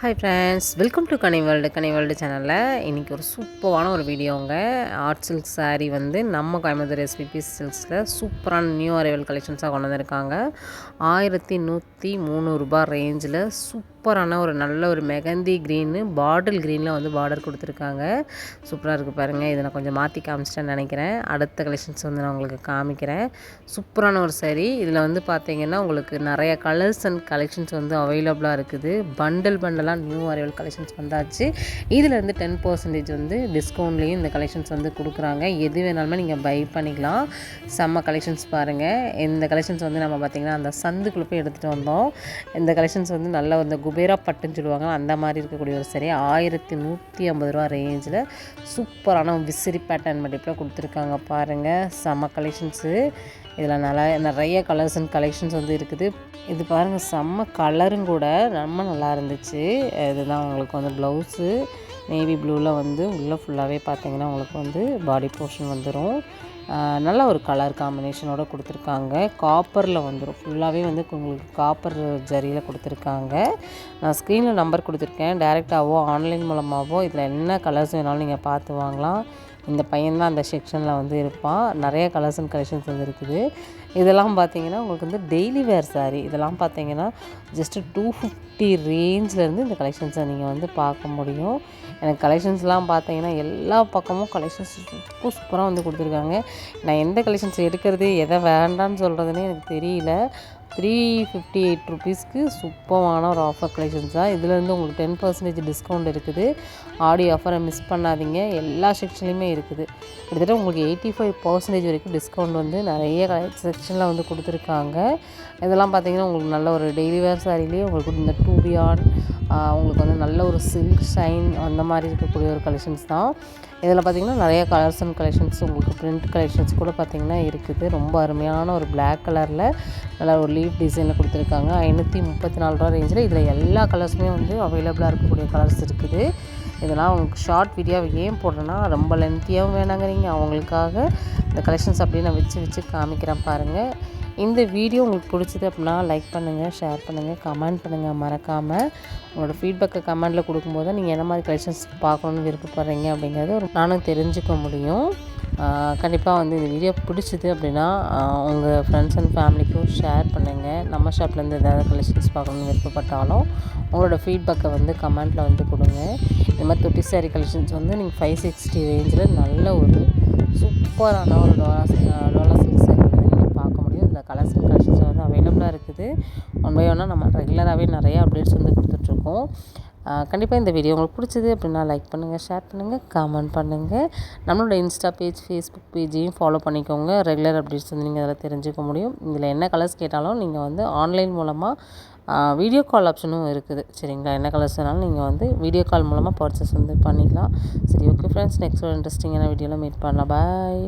Hi friends, welcome to Ghani world சேனலில் இன்றைக்கி ஒரு சூப்பரான ஒரு வீடியோங்க. ஆர்ட் சில்க் சாரீ வந்து நம்ம கோயம்புத்தூர் எஸ்பிபி சில்க்ஸில் சூப்பரான நியூ அரைவல் கலெக்ஷன்ஸாக கொண்டு வந்திருக்காங்க. 1103 ரூபா ரேஞ்சில் சூப்பரான ஒரு நல்ல ஒரு மெகந்தி க்ரீனு பாட்டில் க்ரீனில் வந்து பார்டர் கொடுத்துருக்காங்க. சூப்பராக இருக்குது பாருங்கள். இதை நான் கொஞ்சம் மாற்றி காமிச்சிட்டேன்னு நினைக்கிறேன். அடுத்த கலெக்ஷன்ஸ் வந்து நான் உங்களுக்கு காமிக்கிறேன். சூப்பரான ஒரு சாரீ. இதில் வந்து பார்த்தீங்கன்னா உங்களுக்கு நிறைய கலர்ஸ் அண்ட் கலெக்ஷன்ஸ் வந்து அவைலபிளாக இருக்குது. பண்டலாக நியூ அரைவல் கலெக்ஷன்ஸ் வந்தாச்சு. இதில் வந்து 10% வந்து டிஸ்கவுண்ட்லேயும் இந்த கலெக்ஷன்ஸ் வந்து கொடுக்குறாங்க. எது வேணாலுமே நீங்கள் பை பண்ணிக்கலாம். செம்ம கலெக்ஷன்ஸ் பாருங்கள். இந்த கலெக்ஷன்ஸ் வந்து நம்ம பார்த்திங்கன்னா அந்த சந்துக்குள்ளே போய் எடுத்துகிட்டு வந்தோம். இந்த கலெக்ஷன்ஸ் வந்து நல்ல இந்த குபேரா பட்டுன்னு சொல்லுவாங்க, அந்த மாதிரி இருக்கக்கூடிய ஒரு சரி 1150 ரூபா ரேஞ்சில் சூப்பரான விசிறி பேட்டர்ன் மடிப்பில் கொடுத்துருக்காங்க பாருங்கள். செம்ம கலெக்ஷன்ஸு. இதில் நிறைய கலர்ஸ் அண்ட் கலெக்ஷன்ஸ் வந்து இருக்குது. இது பாருங்கள், செம்ம கலரும் கூட ரொம்ப நல்லா இருந்துச்சு. இதுதான் உங்களுக்கு வந்து ப்ளவுஸு நேவி ப்ளூவில் வந்து உள்ளே ஃபுல்லாகவே பார்த்தீங்கன்னா உங்களுக்கு வந்து பாடி போர்ஷன் வந்துடும். நல்ல ஒரு கலர் காம்பினேஷனோடு கொடுத்துருக்காங்க. காப்பரில் வந்துடும், ஃபுல்லாகவே வந்து உங்களுக்கு காப்பர் ஜரியில் கொடுத்துருக்காங்க. நான் ஸ்க்ரீனில் நம்பர் கொடுத்துருக்கேன். டைரெக்டாகவோ ஆன்லைன் மூலமாகவோ இதில் என்ன கலர்ஸ் வேணாலும் நீங்கள் பார்த்து வாங்கலாம். இந்த பையன்தான் அந்த செக்ஷனில் வந்து இருப்பான். நிறைய கலர்ஸ் அண்ட் கலெக்ஷன்ஸ் வந்து இருக்குது. இதெல்லாம் பார்த்தீங்கன்னா உங்களுக்கு வந்து டெய்லி வேர் சாரீ. இதெல்லாம் பார்த்தீங்கன்னா ஜஸ்ட்டு 250 ரேஞ்சிலேருந்து இந்த கலெக்ஷன்ஸை நீங்கள் வந்து பார்க்க முடியும். எனக்கு கலெக்ஷன்ஸ்லாம் பார்த்தீங்கன்னா எல்லா பக்கமும் கலெக்ஷன்ஸ் சூப்பராக வந்து கொடுத்துருக்காங்க. நான் எந்த கலெக்ஷன்ஸ் எடுக்கிறது எதை வேண்டான்னு சொல்கிறதுனே எனக்கு தெரியல. 358 ருபீஸ்க்கு சூப்பரான ஒரு ஆஃபர் கலெக்ஷன்ஸ் தான். இதுலேருந்து உங்களுக்கு 10% டிஸ்கவுண்ட் இருக்குது. ஆடி ஆஃபரை மிஸ் பண்ணாதீங்க. எல்லா செக்ஷன்லேயுமே இருக்குது. கிட்டத்தட்ட உங்களுக்கு 85% வரைக்கும் டிஸ்கவுண்ட் வந்து நிறைய செக்ஷனில் வந்து கொடுத்துருக்காங்க. இதெல்லாம் பார்த்திங்கன்னா உங்களுக்கு நல்ல ஒரு டெய்லி வேர் சாரிலேயே உங்களுக்கு இந்த 2 ஆன் உங்களுக்கு வந்து நல்ல ஒரு சில்க் ஷைன் அந்த மாதிரி இருக்கக்கூடிய ஒரு கலெக்ஷன்ஸ் தான். இதில் பார்த்திங்கன்னா நிறைய கலர்ஸ் அண்ட் கலெக்ஷன்ஸ் உங்களுக்கு பிரிண்ட் கலெக்ஷன்ஸ் கூட பார்த்திங்கன்னா இருக்குது. ரொம்ப அருமையான ஒரு பிளாக் கலரில் நல்லா ஒரு லீஃப் டிசைனில் கொடுத்துருக்காங்க. 534 ரூபா ரேஞ்சில் இதில் எல்லா கலர்ஸுமே வந்து அவைலபிளாக இருக்கக்கூடிய கலர்ஸ் இருக்குது. இதெல்லாம் உங்களுக்கு ஷார்ட் வீடியோவை ஏன் போடுறேன்னா ரொம்ப லென்த்தியாகவும் வேணாங்கிறீங்க. அவங்களுக்காக இந்த கலெக்ஷன்ஸ் அப்படியே நான் வச்சு காமிக்கிறேன் பாருங்கள். இந்த வீடியோ உங்களுக்கு பிடிச்சது அப்படின்னா லைக் பண்ணுங்கள், ஷேர் பண்ணுங்கள், கமெண்ட் பண்ணுங்கள். மறக்காமல் உங்களோட ஃபீட்பேக்கை கமெண்ட்டில் கொடுக்கும்போது நீங்கள் என்ன மாதிரி கலெக்ஷன்ஸ் பார்க்கணுன்னு விருப்பப்படுறீங்க அப்படிங்கிறது நானும் தெரிஞ்சுக்க முடியும். கண்டிப்பாக வந்து இந்த வீடியோ பிடிச்சிது அப்படின்னா உங்கள் ஃப்ரெண்ட்ஸ் அண்ட் ஃபேமிலிக்கும் ஷேர் பண்ணுங்கள். நம்ம ஷாப்லேருந்து ஏதாவது கலெக்ஷன்ஸ் பார்க்கணுன்னு விருப்பப்பட்டாலும் உங்களோட ஃபீட்பேக்கை வந்து கமெண்ட்டில் வந்து கொடுங்க. இந்த மாதிரி தொட்டி சாரீ கலெக்ஷன்ஸ் வந்து நீங்கள் 560 ரேஞ்சில் நல்ல ஒரு சூப்பரான ஒரு டோலா சில்க் சாரீ வந்து நீங்கள் பார்க்க முடியும். இந்த கலர்ஸ் அண்ட் கலெக்ஷன்ஸ் வந்து அவைலபிளாக இருக்குது. ஒன் பை ஒன்னாக நம்ம ரெகுலராகவே நிறைய அப்டேட்ஸ் வந்து கொடுத்துட்ருக்கோம். கண்டிப்பாக இந்த வீடியோ உங்களுக்கு பிடிச்சது அப்படின்னா லைக் பண்ணுங்கள், ஷேர் பண்ணுங்கள், கமெண்ட் பண்ணுங்கள். நம்மளோட இன்ஸ்டா பேஜ், ஃபேஸ்புக் பேஜையும் ஃபாலோ பண்ணிக்கோங்க. ரெகுலர் அப்டேட்ஸ் வந்து நீங்கள் அதில் தெரிஞ்சுக்க முடியும். இதில் என்ன கலர்ஸ் கேட்டாலும் நீங்கள் வந்து ஆன்லைன் மூலமாக வீடியோ கால் ஆப்ஷனும் இருக்குது. சரிங்களா? என்ன கலர்ஸ் வேணாலும் நீங்கள் வந்து வீடியோ கால் மூலமாக பர்ச்சேஸ் வந்து பண்ணிக்கலாம். சரி, ஓகே ஃப்ரெண்ட்ஸ், நெக்ஸ்ட் ஒரு இன்ட்ரெஸ்டிங்கான வீடியோவில் மீட் பண்ணலாம். பாய்.